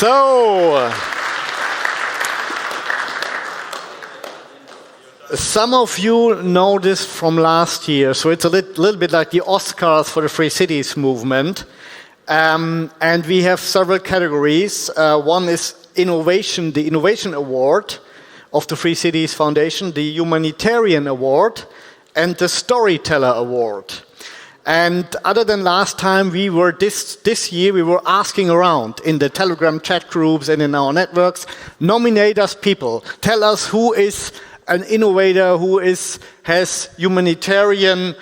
So, some of you know this from last year, so it's a little bit like the Oscars for the Free Cities movement. And we have several categories. One is innovation, the Innovation Award of the Free Cities Foundation, the Humanitarian Award, and the Storyteller Award. And other than last time, we were this year we were asking around in the Telegram chat groups and in our networks, nominate us people, tell us who is an innovator, who has humanitarian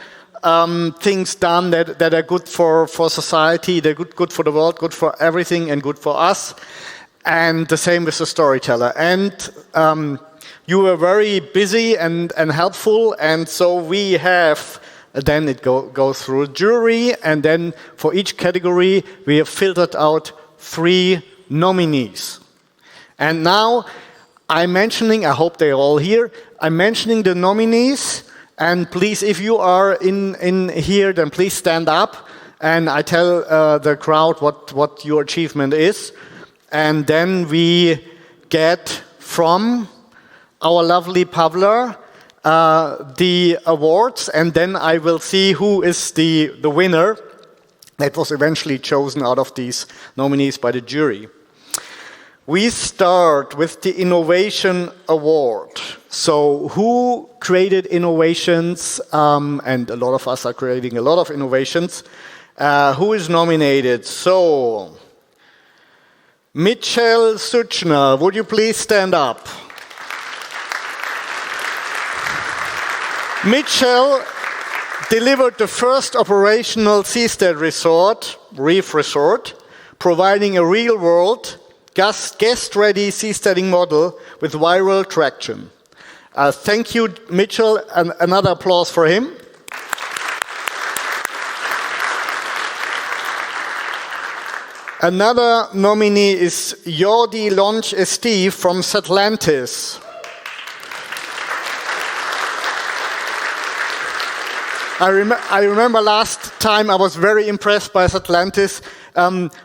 things done that are good for society, they're good for the world, good for everything, and good for us. And the same with the storyteller. And you were very busy and helpful, and so we have. Then it goes through a jury, and then for each category we have filtered out 3 nominees. And now I'm mentioning, I hope they're all here, I'm mentioning the nominees, and please, if you are in here, then please stand up, and I tell the crowd what your achievement is, and then we get from our lovely Pavla the awards, and then I will see who is the winner that was eventually chosen out of these nominees by the jury. We start with the Innovation Award. So who created innovations, and a lot of us are creating a lot of innovations. Who is nominated? So, Mitchell Suchner, would you please stand up? Mitchell delivered the first operational seastead resort, reef resort, providing a real-world, guest-ready seasteading model with viral traction. Thank you, Mitchell, and another applause for him. Another nominee is Jordi Lonch Esteve from Atlantis. I remember last time I was very impressed by Atlantis.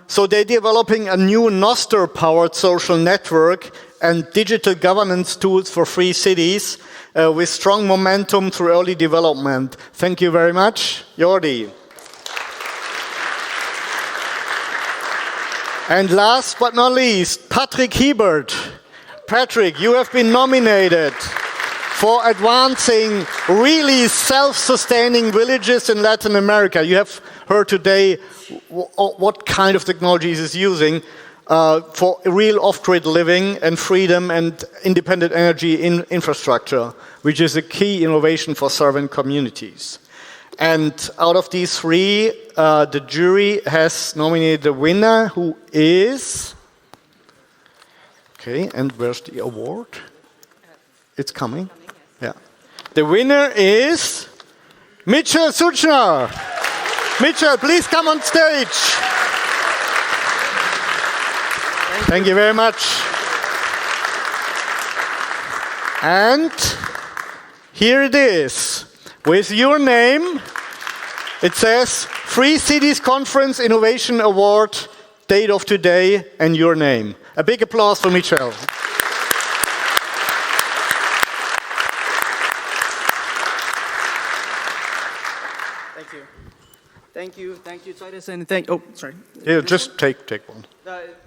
So they're developing a new Noster-powered social network and digital governance tools for free cities with strong momentum through early development. Thank you very much, Jordi. And last but not least, Patrick Hebert. Patrick, you have been nominated for advancing really self-sustaining villages in Latin America. You have heard today what kind of technologies is using for real off-grid living and freedom and independent energy infrastructure, which is a key innovation for serving communities. And out of these 3, the jury has nominated the winner, who is... Okay, and where's the award? It's coming. Yeah. The winner is Mitchell Suchner. Mitchell, please come on stage. Thank you very much. And here it is. With your name, it says Free Cities Conference Innovation Award, date of today, and your name. A big applause for Mitchell. Thank you, Titus, and sorry. Yeah, just take one.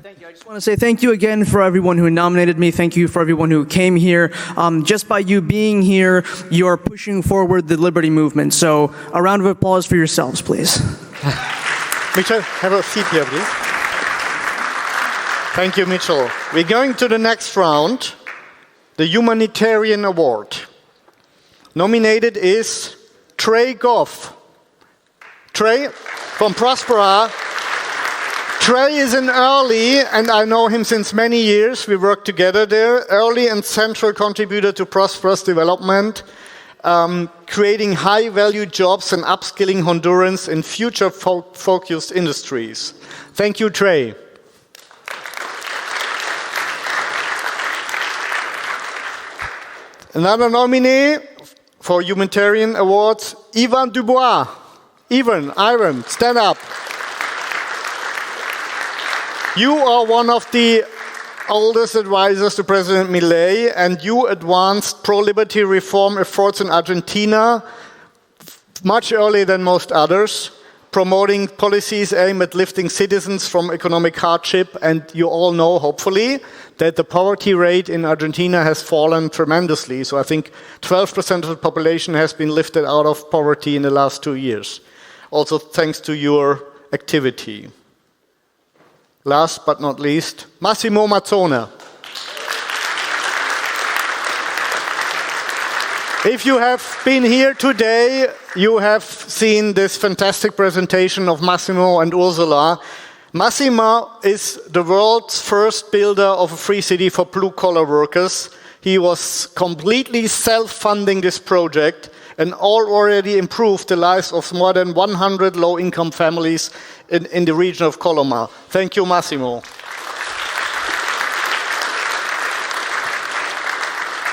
Thank you. I just want to say thank you again for everyone who nominated me. Thank you for everyone who came here. Just by you being here, you're pushing forward the liberty movement. So a round of applause for yourselves, please. Mitchell, have a seat here, please. Thank you, Mitchell. We're going to the next round, the Humanitarian Award. Nominated is Trey Goff. Trey from Prospera. Trey is an early, and I know him since many years. We work together there. Early and central contributor to Prospera's development, creating high-value jobs and upskilling Hondurans in future-focused industries. Thank you, Trey. Another nominee for Humanitarian Awards, Ivan Dubois. Ivan, stand up. You are one of the oldest advisors to President Milei, and you advanced pro-liberty reform efforts in Argentina much earlier than most others, promoting policies aimed at lifting citizens from economic hardship. And you all know, hopefully, that the poverty rate in Argentina has fallen tremendously. So I think 12% of the population has been lifted out of poverty in the last 2 years. Also thanks to your activity. Last but not least, Massimo Mazzone. If you have been here today, you have seen this fantastic presentation of Massimo and Ursula. Massimo is the world's first builder of a free city for blue-collar workers. He was completely self-funding this project and already improved the lives of more than 100 low-income families in the region of Coloma. Thank you, Massimo.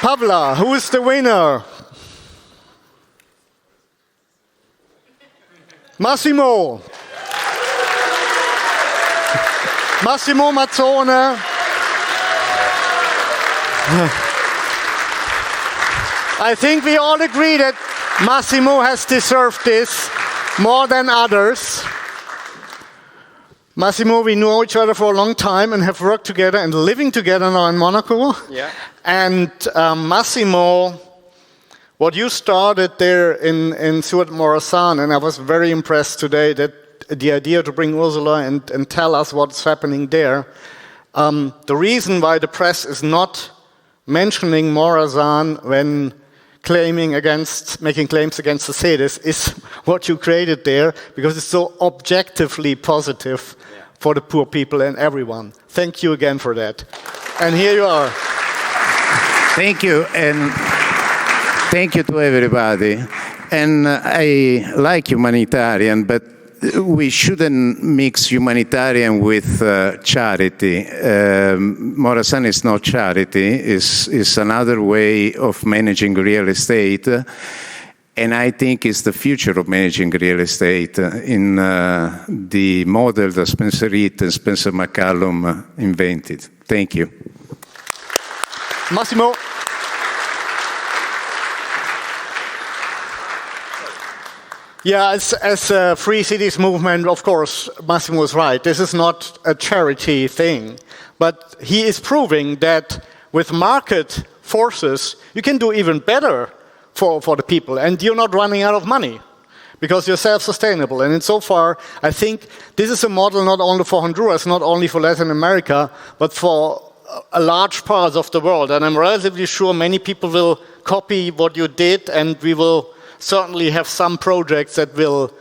Pavla, who is the winner? Massimo. Massimo Mazzone. I think we all agree that Massimo has deserved this more than others. Massimo, we know each other for a long time and have worked together and living together now in Monaco. Yeah. And Massimo, what you started there in Suat Morasan, and I was very impressed today that the idea to bring Ursula and tell us what's happening there. The reason why the press is not mentioning Morazan when making claims against the cities is what you created there, because it's so objectively positive for the poor people and everyone. Thank you again for that. And here you are. Thank you, and thank you to everybody. And I like humanitarian, but we shouldn't mix humanitarian with charity. Morazan is not charity, it's another way of managing real estate. And I think it's the future of managing real estate in the model that Spencer Heath and Spencer McCallum invented. Thank you. Massimo. Yeah, as a Free Cities movement, of course, Massimo is right. This is not a charity thing. But he is proving that with market forces, you can do even better for the people. And you're not running out of money because you're self-sustainable. And insofar, I think this is a model not only for Honduras, not only for Latin America, but for a large part of the world. And I'm relatively sure many people will copy what you did, and we will certainly have some projects that will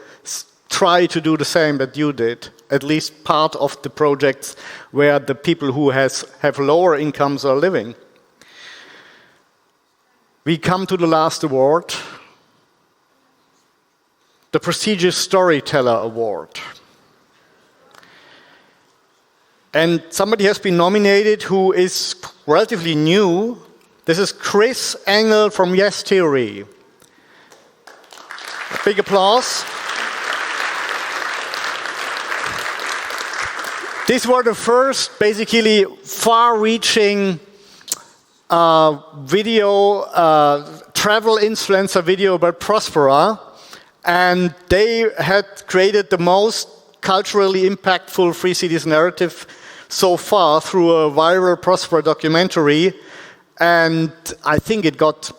try to do the same that you did, at least part of the projects where the people who have lower incomes are living. We come to the last award, the prestigious Storyteller Award. And somebody has been nominated who is relatively new. This is Chris Engel from Yes Theory. Big applause. These were the first, basically, far-reaching video, travel influencer video about Prospera, and they had created the most culturally impactful Free Cities narrative so far through a viral Prospera documentary, and I think it got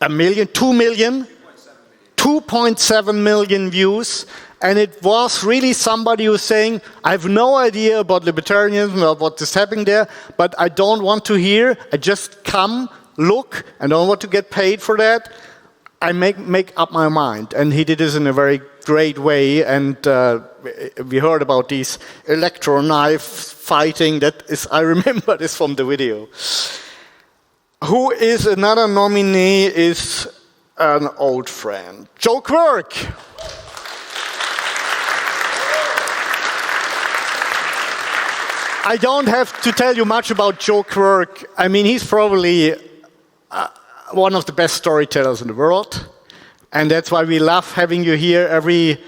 2.7 million views, and it was really somebody who was saying, I have no idea about libertarianism or what is happening there, but I don't want to hear, I just come, look, I don't want to get paid for that, I make up my mind. And he did this in a very great way, and we heard about these electro knife fighting, I remember this from the video. Who is another nominee is an old friend, Joe Quirk. I don't have to tell you much about Joe Quirk. I mean, he's probably one of the best storytellers in the world, and that's why we love having you here every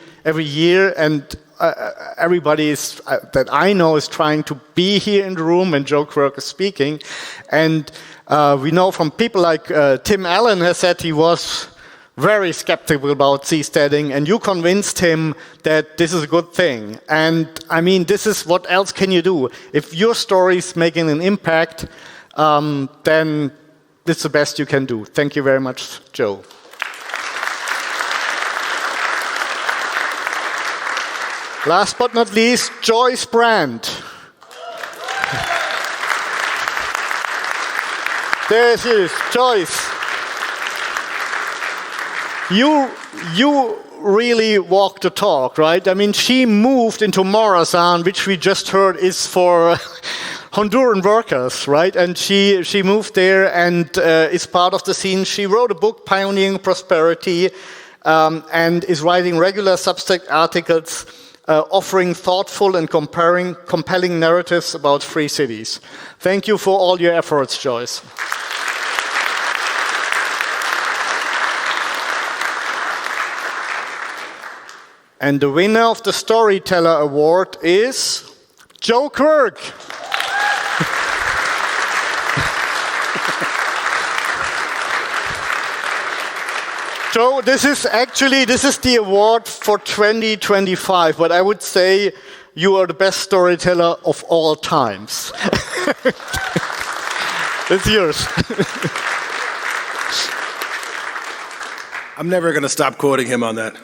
year. And everybody that I know is trying to be here in the room when Joe Quirk is speaking. And we know from people like Tim Allen has said he was very skeptical about seasteading, and you convinced him that this is a good thing. And I mean, this is what else can you do? If your story is making an impact, then this is the best you can do. Thank you very much, Joe. Last but not least, Joyce Brandt. There she is, Joyce. You really walk the talk, right? I mean, she moved into Morazan, which we just heard is for Honduran workers, right? And she moved there and is part of the scene. She wrote a book, Pioneering Prosperity, and is writing regular Substack articles, offering thoughtful and compelling narratives about free cities. Thank you for all your efforts, Joyce. And the winner of the Storyteller Award is Joe Quirk. Joe, this is the award for 2025, but I would say you are the best storyteller of all times. It's yours. I'm never going to stop quoting him on that.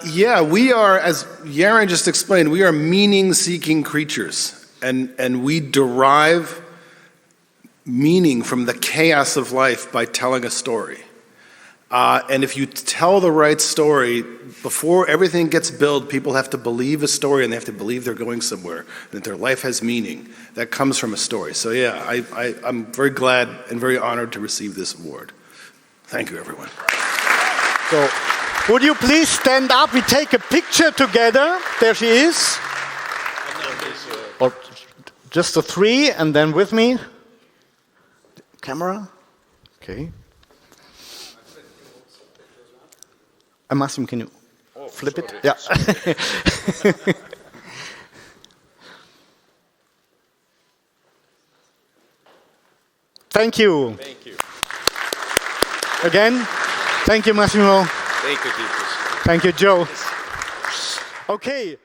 Yeah, we are, as Yaron just explained, we are meaning-seeking creatures, and we derive meaning from the chaos of life by telling a story. And if you tell the right story, before everything gets built, people have to believe a story, and they have to believe they're going somewhere, and that their life has meaning. That comes from a story. So yeah, I'm very glad and very honored to receive this award. Thank you, everyone. So, would you please stand up? We take a picture together. There she is. Or just the three, and then with me. Camera. Okay. Massimo, can you flip it? Yeah. Thank you. Thank you. Again, thank you, Massimo. Thank you, Titus. Thank you, Joe. Okay.